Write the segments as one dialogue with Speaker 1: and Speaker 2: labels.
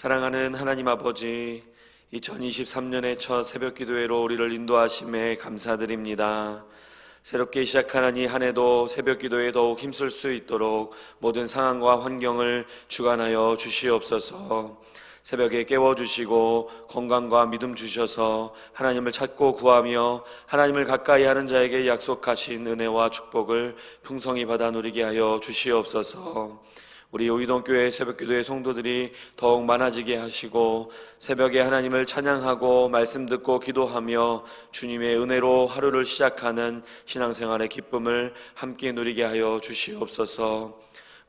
Speaker 1: 사랑하는 하나님 아버지, 2023년의 첫 새벽 기도회로 우리를 인도하심에 감사드립니다. 새롭게 시작하는 이 한 해도 새벽 기도에 더욱 힘쓸 수 있도록 모든 상황과 환경을 주관하여 주시옵소서. 새벽에 깨워주시고 건강과 믿음 주셔서 하나님을 찾고 구하며 하나님을 가까이 하는 자에게 약속하신 은혜와 축복을 풍성히 받아 누리게 하여 주시옵소서. 우리 오이동교회 새벽기도의 성도들이 더욱 많아지게 하시고 새벽에 하나님을 찬양하고 말씀 듣고 기도하며 주님의 은혜로 하루를 시작하는 신앙생활의 기쁨을 함께 누리게 하여 주시옵소서.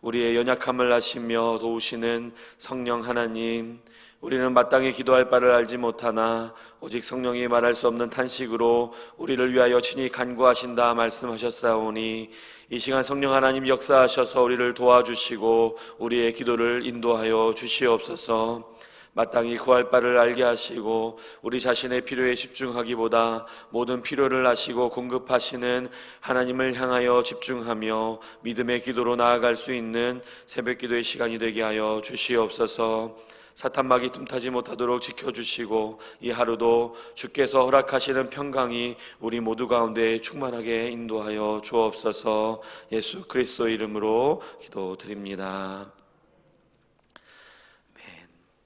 Speaker 1: 우리의 연약함을 아시며 도우시는 성령 하나님, 우리는 마땅히 기도할 바를 알지 못하나 오직 성령이 말할 수 없는 탄식으로 우리를 위하여 친히 간구하신다 말씀하셨사오니 이 시간 성령 하나님 역사하셔서 우리를 도와주시고 우리의 기도를 인도하여 주시옵소서. 마땅히 구할 바를 알게 하시고 우리 자신의 필요에 집중하기보다 모든 필요를 아시고 공급하시는 하나님을 향하여 집중하며 믿음의 기도로 나아갈 수 있는 새벽 기도의 시간이 되게 하여 주시옵소서. 사탄막이 틈타지 못하도록 지켜주시고 이 하루도 주께서 허락하시는 평강이 우리 모두 가운데 충만하게 인도하여 주옵소서. 예수 그리스도 이름으로 기도드립니다.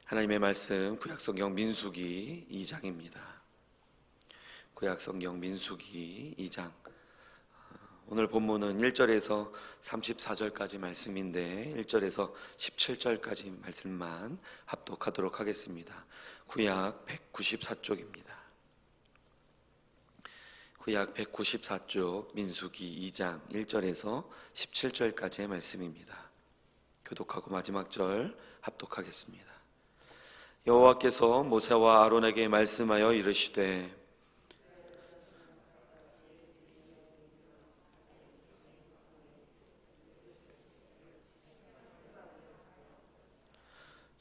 Speaker 1: 하나님의 말씀 구약성경 민수기 2장입니다. 구약성경 민수기 2장, 오늘 본문은 1절에서 34절까지 말씀인데 1절에서 17절까지 말씀만 합독하도록 하겠습니다. 구약 194쪽입니다. 구약 194쪽 민수기 2장 1절에서 17절까지의 말씀입니다. 교독하고 마지막 절 합독하겠습니다. 여호와께서 모세와 아론에게 말씀하여 이르시되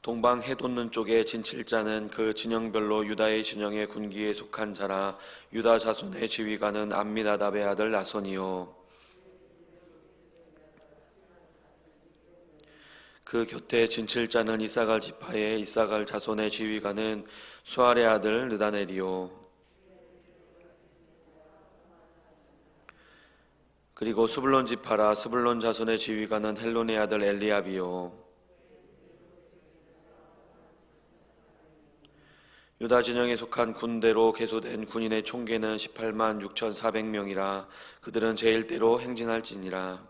Speaker 1: 동방 해돋는 쪽에 진칠자는 그 진영별로 유다의 진영의 군기에 속한 자라. 유다 자손의 지휘관은 암미나답의 아들 나손이요 그 곁에 진칠자는 이사갈 지파의 이사갈 자손의 지휘관은 수알의 아들 느다넬이요 그리고 스불론 지파라. 스불론 자손의 지휘관은 헬론의 아들 엘리압이요 유다 진영에 속한 군대로 계수된 군인의 총계는 18만 6,400명이라. 그들은 제1대로 행진할지니라.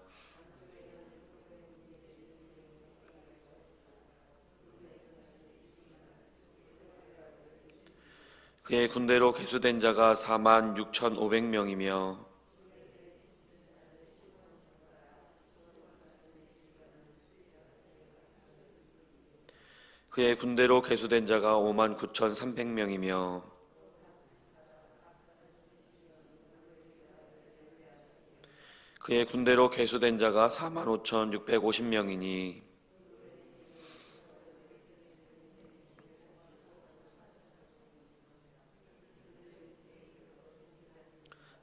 Speaker 1: 그의 군대로 계수된 자가 4만 6,500명이며 그의 군대로 계수된 자가 5만 9,300명이며 그의 군대로 계수된 자가 4만 5,650명이니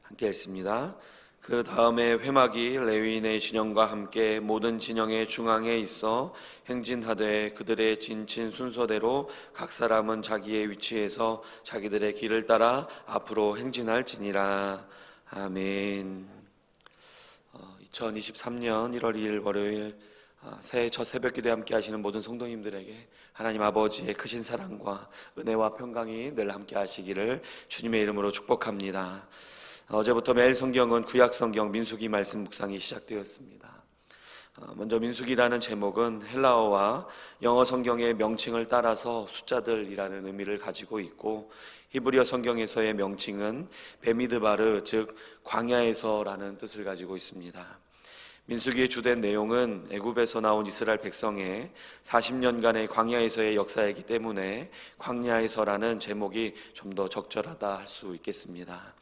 Speaker 1: 함께 읽습니다. 그 다음에 회막이 레위인의 진영과 함께 모든 진영의 중앙에 있어 행진하되 그들의 진친 순서대로 각 사람은 자기의 위치에서 자기들의 길을 따라 앞으로 행진할지니라. 아멘. 2023년 1월 2일 월요일 새해 첫 새벽기도에 함께 하시는 모든 성도님들에게 하나님 아버지의 크신 사랑과 은혜와 평강이 늘 함께 하시기를 주님의 이름으로 축복합니다. 어제부터 매일 성경은 구약성경 민수기 말씀 묵상이 시작되었습니다. 먼저 민수기라는 제목은 헬라어와 영어 성경의 명칭을 따라서 숫자들이라는 의미를 가지고 있고 히브리어 성경에서의 명칭은 베미드바르, 즉 광야에서라는 뜻을 가지고 있습니다. 민수기의 주된 내용은 애굽에서 나온 이스라엘 백성의 40년간의 광야에서의 역사이기 때문에 광야에서라는 제목이 좀 더 적절하다 할 수 있겠습니다.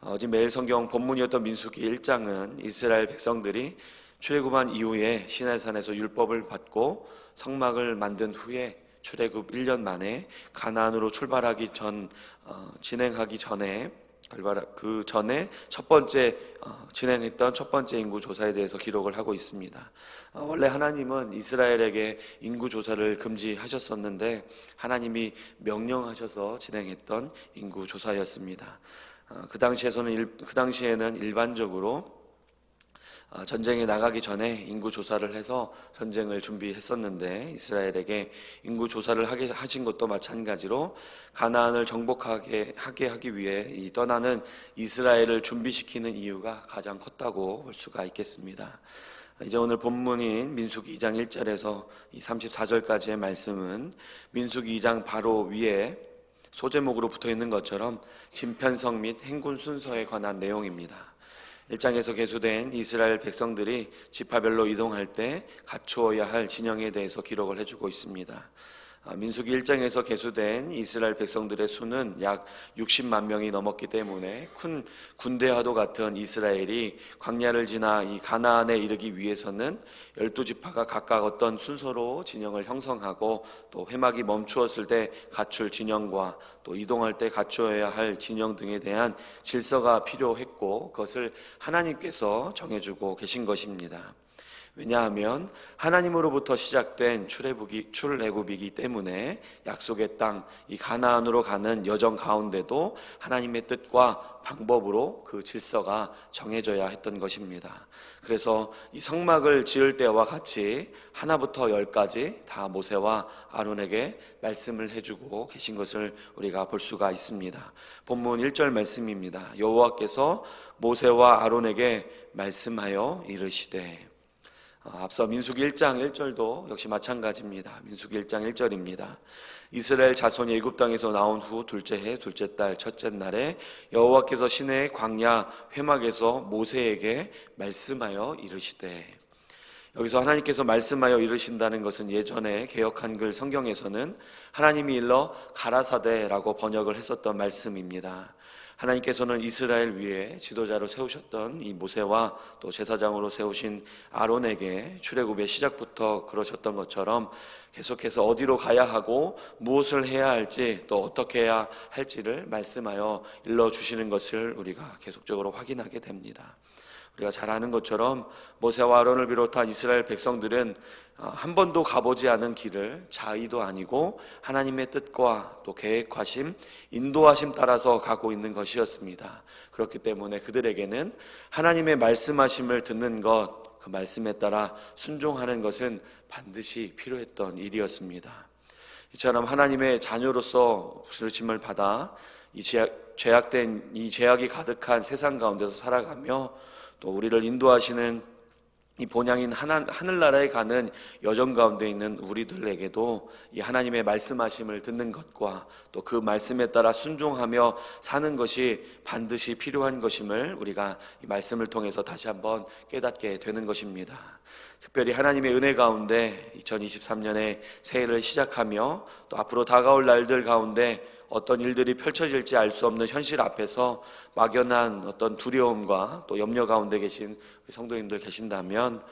Speaker 1: 어제 매일 성경 본문이었던 민수기 1장은 이스라엘 백성들이 출애굽한 이후에 시내산에서 율법을 받고 성막을 만든 후에 출애굽 1년 만에 가나안으로 진행하기 전에 그 전에 첫 번째 진행했던 첫 번째 인구 조사에 대해서 기록을 하고 있습니다. 원래 하나님은 이스라엘에게 인구 조사를 금지하셨었는데 하나님이 명령하셔서 진행했던 인구 조사였습니다. 그 당시에는 일반적으로 전쟁에 나가기 전에 인구 조사를 해서 전쟁을 준비했었는데 이스라엘에게 인구 조사를 하신 것도 마찬가지로 가나안을 정복하게 하기 위해 이 떠나는 이스라엘을 준비시키는 이유가 가장 컸다고 볼 수가 있겠습니다. 이제 오늘 본문인 민수기 2장 1절에서 이 34절까지의 말씀은 민수기 2장 바로 위에 소제목으로 붙어 있는 것처럼 진편성 및 행군 순서에 관한 내용입니다. 1장에서 계수된 이스라엘 백성들이 지파별로 이동할 때 갖추어야 할 진영에 대해서 기록을 해주고 있습니다. 민수기 1장에서 계수된 이스라엘 백성들의 수는 약 60만 명이 넘었기 때문에 큰 군대와도 같은 이스라엘이 광야를 지나 이 가나안에 이르기 위해서는 12지파가 각각 어떤 순서로 진영을 형성하고 또 회막이 멈추었을 때 갖출 진영과 또 이동할 때 갖추어야 할 진영 등에 대한 질서가 필요했고 그것을 하나님께서 정해주고 계신 것입니다. 왜냐하면 하나님으로부터 시작된 출애굽이기 때문에 약속의 땅, 이 가나안으로 가는 여정 가운데도 하나님의 뜻과 방법으로 그 질서가 정해져야 했던 것입니다. 그래서 이 성막을 지을 때와 같이 하나부터 10까지 다 모세와 아론에게 말씀을 해주고 계신 것을 우리가 볼 수가 있습니다. 본문 1절 말씀입니다. 여호와께서 모세와 아론에게 말씀하여 이르시되. 앞서 민수기 1장 1절도 역시 마찬가지입니다. 민수기 1장 1절입니다. 이스라엘 자손이 애굽 땅에서 나온 후 둘째 해 둘째 달 첫째 날에 여호와께서 시내의 광야 회막에서 모세에게 말씀하여 이르시되. 여기서 하나님께서 말씀하여 이르신다는 것은 예전에 개역 한글 성경에서는 하나님이 일러 가라사대라고 번역을 했었던 말씀입니다. 하나님께서는 이스라엘 위에 지도자로 세우셨던 이 모세와 또 제사장으로 세우신 아론에게 출애굽의 시작부터 그러셨던 것처럼 계속해서 어디로 가야 하고 무엇을 해야 할지 또 어떻게 해야 할지를 말씀하여 일러주시는 것을 우리가 계속적으로 확인하게 됩니다. 우리가 잘 아는 것처럼 모세와 아론을 비롯한 이스라엘 백성들은 한 번도 가보지 않은 길을 자의도 아니고 하나님의 뜻과 또 계획하심, 인도하심 따라서 가고 있는 것이었습니다. 그렇기 때문에 그들에게는 하나님의 말씀하심을 듣는 것, 그 말씀에 따라 순종하는 것은 반드시 필요했던 일이었습니다. 이처럼 하나님의 자녀로서 부르심을 받아 이 죄악된 이 죄악이 가득한 세상 가운데서 살아가며 또 우리를 인도하시는 이 본향인 하늘나라에 가는 여정 가운데 있는 우리들에게도 이 하나님의 말씀하심을 듣는 것과 또 그 말씀에 따라 순종하며 사는 것이 반드시 필요한 것임을 우리가 이 말씀을 통해서 다시 한번 깨닫게 되는 것입니다. 특별히 하나님의 은혜 가운데 2023년에 새해를 시작하며 또 앞으로 다가올 날들 가운데 어떤 일들이 펼쳐질지 알 수 없는 현실 앞에서 막연한 어떤 두려움과 또 염려 가운데 계신 우리 성도님들 계신다면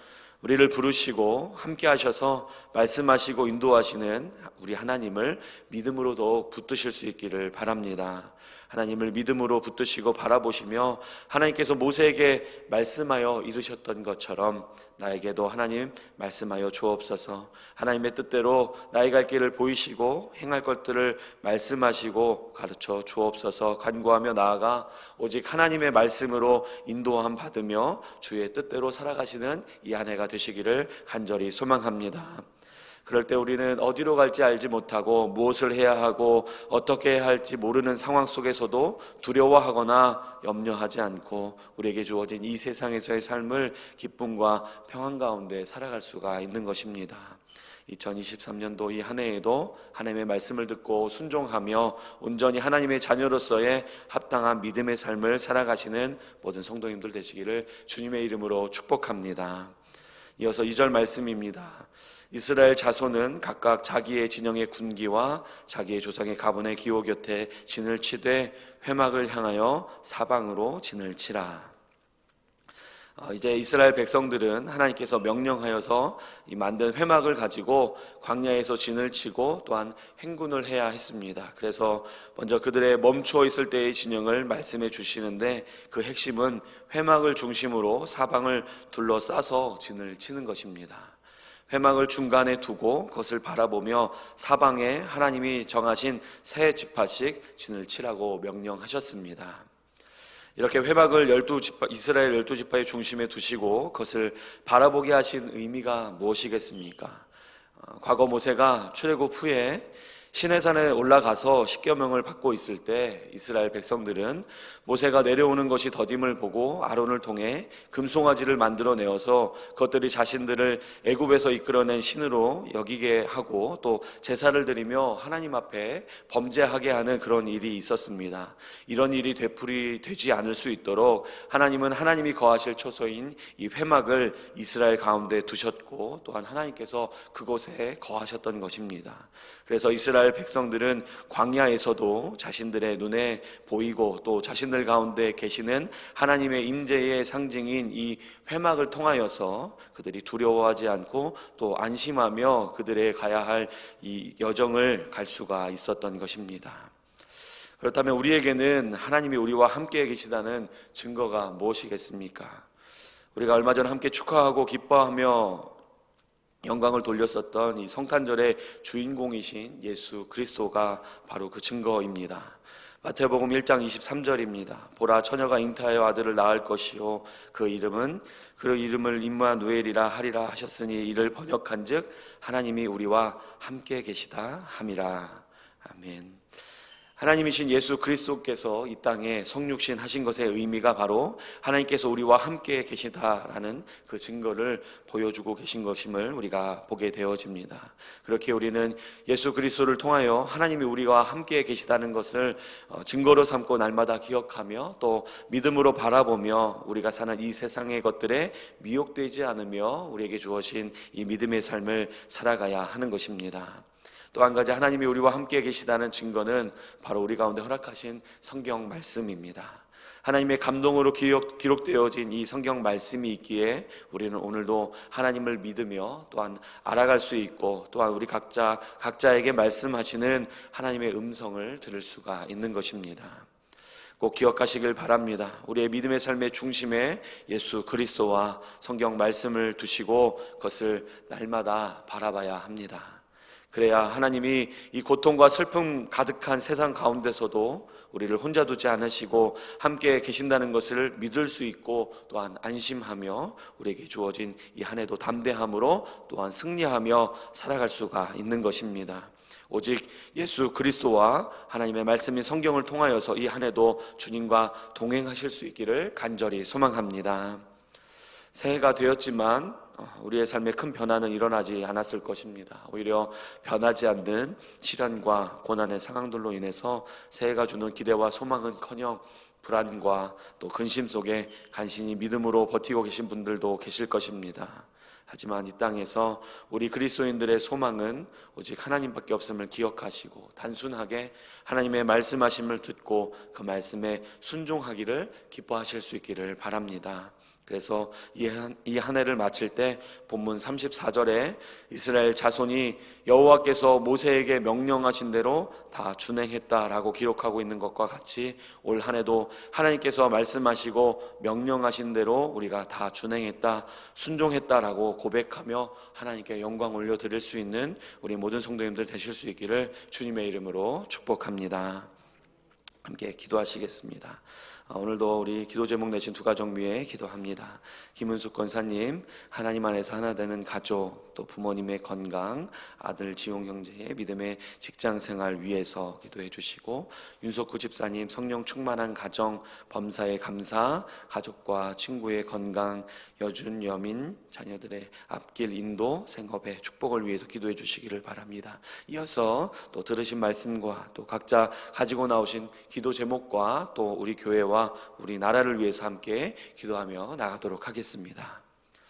Speaker 1: 우리를 부르시고 함께 하셔서 말씀하시고 인도하시는 우리 하나님을 믿음으로 더욱 붙드실 수 있기를 바랍니다. 하나님을 믿음으로 붙드시고 바라보시며 하나님께서 모세에게 말씀하여 이르셨던 것처럼 나에게도 하나님 말씀하여 주옵소서. 하나님의 뜻대로 나의 갈 길을 보이시고 행할 것들을 말씀하시고 가르쳐 주옵소서. 간구하며 나아가 오직 하나님의 말씀으로 인도함 받으며 주의 뜻대로 살아가시는 이 한 해가 되시기를 간절히 소망합니다. 그럴 때 우리는 어디로 갈지 알지 못하고 무엇을 해야 하고 어떻게 해야 할지 모르는 상황 속에서도 두려워하거나 염려하지 않고 우리에게 주어진 이 세상에서의 삶을 기쁨과 평안 가운데 살아갈 수가 있는 것입니다. 2023년도 이 한 해에도 하나님의 말씀을 듣고 순종하며 온전히 하나님의 자녀로서의 합당한 믿음의 삶을 살아가시는 모든 성도님들 되시기를 주님의 이름으로 축복합니다. 이어서 2절 말씀입니다. 이스라엘 자손은 각각 자기의 진영의 군기와 자기의 조상의 가문의 기호 곁에 진을 치되 회막을 향하여 사방으로 진을 치라. 이제 이스라엘 백성들은 하나님께서 명령하여서 이 만든 회막을 가지고 광야에서 진을 치고 또한 행군을 해야 했습니다. 그래서 먼저 그들의 멈추어 있을 때의 진영을 말씀해 주시는데, 그 핵심은 회막을 중심으로 사방을 둘러싸서 진을 치는 것입니다. 회막을 중간에 두고 그것을 바라보며 사방에 하나님이 정하신 세 지파씩 진을 치라고 명령하셨습니다. 이렇게 회막을 이스라엘 12지파의 중심에 두시고 그것을 바라보게 하신 의미가 무엇이겠습니까? 과거 모세가 출애굽 후에 시내산에 올라가서 십계명을 받고 있을 때 이스라엘 백성들은 모세가 내려오는 것이 더딤을 보고 아론을 통해 금송아지를 만들어내어서 그것들이 자신들을 애굽에서 이끌어낸 신으로 여기게 하고 또 제사를 드리며 하나님 앞에 범죄하게 하는 그런 일이 있었습니다. 이런 일이 되풀이되지 않을 수 있도록 하나님은 하나님이 거하실 처소인 이 회막을 이스라엘 가운데 두셨고, 또한 하나님께서 그곳에 거하셨던 것입니다. 그래서 이스라엘 백성들은 광야에서도 자신들의 눈에 보이고 또 자신들 가운데 계시는 하나님의 임재의 상징인 이 회막을 통하여서 그들이 두려워하지 않고 또 안심하며 그들의 가야 할 이 여정을 갈 수가 있었던 것입니다. 그렇다면 우리에게는 하나님이 우리와 함께 계시다는 증거가 무엇이겠습니까? 우리가 얼마 전 함께 축하하고 기뻐하며 영광을 돌렸었던 이 성탄절의 주인공이신 예수 그리스도가 바로 그 증거입니다. 마태복음 1장 23절입니다. 보라, 처녀가 잉타하여 아들을 낳을 것이요 그 이름을 임마누엘이라 하리라 하셨으니, 이를 번역한즉 하나님이 우리와 함께 계시다 함이라. 아멘. 하나님이신 예수 그리스도께서 이 땅에 성육신 하신 것의 의미가 바로 하나님께서 우리와 함께 계시다라는 그 증거를 보여주고 계신 것임을 우리가 보게 되어집니다. 그렇게 우리는 예수 그리스도를 통하여 하나님이 우리와 함께 계시다는 것을 증거로 삼고 날마다 기억하며 또 믿음으로 바라보며 우리가 사는 이 세상의 것들에 미혹되지 않으며 우리에게 주어진 이 믿음의 삶을 살아가야 하는 것입니다. 또 한 가지, 하나님이 우리와 함께 계시다는 증거는 바로 우리 가운데 허락하신 성경 말씀입니다. 하나님의 감동으로 기록되어진 이 성경 말씀이 있기에 우리는 오늘도 하나님을 믿으며 또한 알아갈 수 있고, 또한 우리 각자에게 말씀하시는 하나님의 음성을 들을 수가 있는 것입니다. 꼭 기억하시길 바랍니다. 우리의 믿음의 삶의 중심에 예수 그리스도와 성경 말씀을 두시고 그것을 날마다 바라봐야 합니다. 그래야 하나님이 이 고통과 슬픔 가득한 세상 가운데서도 우리를 혼자 두지 않으시고 함께 계신다는 것을 믿을 수 있고, 또한 안심하며 우리에게 주어진 이 한 해도 담대함으로 또한 승리하며 살아갈 수가 있는 것입니다. 오직 예수 그리스도와 하나님의 말씀인 성경을 통하여서 이 한 해도 주님과 동행하실 수 있기를 간절히 소망합니다. 새해가 되었지만 우리의 삶에 큰 변화는 일어나지 않았을 것입니다. 오히려 변하지 않는 시련과 고난의 상황들로 인해서 새해가 주는 기대와 소망은커녕 불안과 또 근심 속에 간신히 믿음으로 버티고 계신 분들도 계실 것입니다. 하지만 이 땅에서 우리 그리스도인들의 소망은 오직 하나님밖에 없음을 기억하시고 단순하게 하나님의 말씀하심을 듣고 그 말씀에 순종하기를 기뻐하실 수 있기를 바랍니다. 그래서 이 한 해를 마칠 때 본문 34절에 이스라엘 자손이 여호와께서 모세에게 명령하신 대로 다 준행했다라고 기록하고 있는 것과 같이 올 한 해도 하나님께서 말씀하시고 명령하신 대로 우리가 다 준행했다, 순종했다라고 고백하며 하나님께 영광 올려드릴 수 있는 우리 모든 성도님들 되실 수 있기를 주님의 이름으로 축복합니다. 함께 기도하시겠습니다. 오늘도 우리 기도 제목 내신 두 가정 위해 기도합니다. 김은숙 권사님, 하나님 안에서 하나 되는 가족, 또 부모님의 건강, 아들 지용 형제의 믿음의 직장 생활 위해서 기도해 주시고, 윤석구 집사님 성령 충만한 가정, 범사의 감사, 가족과 친구의 건강, 여준, 여민, 자녀들의 앞길 인도, 생업의 축복을 위해서 기도해 주시기를 바랍니다. 이어서 또 들으신 말씀과 또 각자 가지고 나오신 기도 제목과 또 우리 교회와 우리 나라를 위해서 함께 기도하며 나가도록 하겠습니다.